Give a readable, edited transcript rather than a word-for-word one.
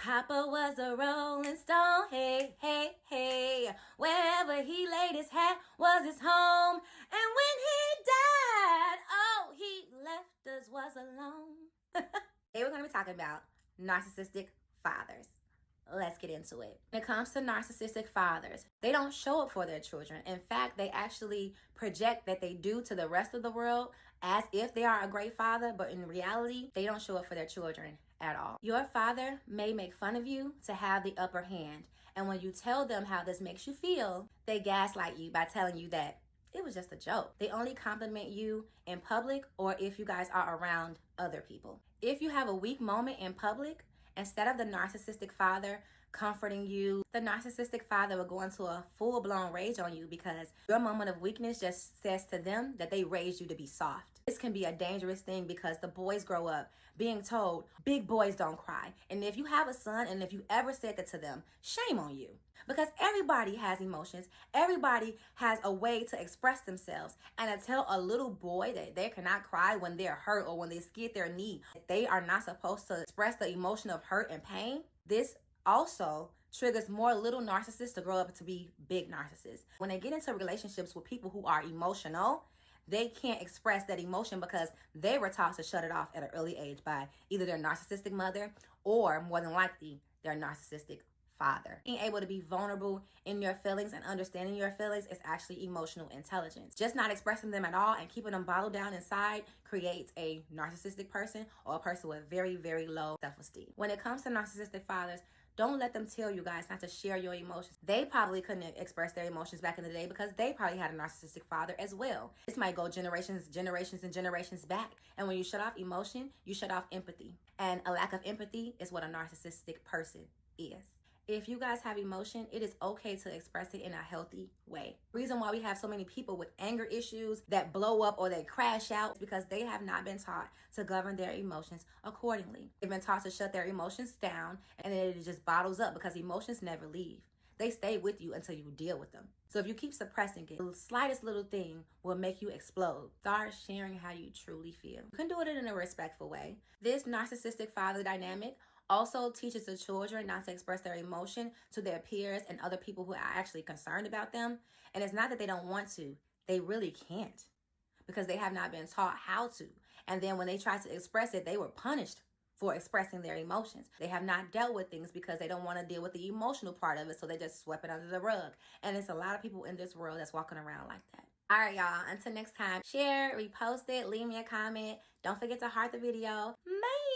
Papa was a rolling stone, hey, hey, hey. Wherever he laid his hat was his home. And when he died, oh, he left us was alone. Today we're going to be talking about narcissistic fathers. Let's get into it. When it comes to narcissistic fathers, they don't show up for their children. In fact, they actually project that they do to the rest of the world as if they are a great father, but in reality, they don't show up for their children at all. Your father may make fun of you to have the upper hand. And when you tell them how this makes you feel, they gaslight you by telling you that it was just a joke. They only compliment you in public or if you guys are around other people. If you have a weak moment in public, instead of the narcissistic father comforting you, the narcissistic father will go into a full-blown rage on you because your moment of weakness just says to them that they raised you to be soft. This can be a dangerous thing because the boys grow up being told big boys don't cry. And if you have a son and if you ever said that to them, shame on you. Because everybody has emotions. Everybody has a way to express themselves. And to tell a little boy that they cannot cry when they're hurt or when they skid their knee, that they are not supposed to express the emotion of hurt and pain, this also triggers more little narcissists to grow up to be big narcissists. When they get into relationships with people who are emotional, they can't express that emotion because they were taught to shut it off at an early age by either their narcissistic mother or, more than likely, their narcissistic father. Being able to be vulnerable in your feelings and understanding your feelings is actually emotional intelligence. Just not expressing them at all and keeping them bottled down inside creates a narcissistic person or a person with very, very low self-esteem. When it comes to narcissistic fathers, don't let them tell you guys not to share your emotions. They probably couldn't express their emotions back in the day because they probably had a narcissistic father as well. This might go generations and generations back. And when you shut off emotion, you shut off empathy. And a lack of empathy is what a narcissistic person is. If you guys have emotion, it is okay to express it in a healthy way. The reason why we have so many people with anger issues that blow up or they crash out is because they have not been taught to govern their emotions accordingly. They've been taught to shut their emotions down and then it just bottles up because emotions never leave. They stay with you until you deal with them. So if you keep suppressing it, the slightest little thing will make you explode. Start sharing how you truly feel. You can do it in a respectful way. This narcissistic father dynamic also teaches the children not to express their emotion to their peers and other people who are actually concerned about them. And it's not that they don't want to, they really can't because they have not been taught how to. And then when they try to express it, they were punished for expressing their emotions. They have not dealt with things because they don't want to deal with the emotional part of it, so they just sweep it under the rug. And it's a lot of people in this world that's walking around like that. All right, y'all. Until next time, share, repost it, leave me a comment. Don't forget to heart the video. Bye.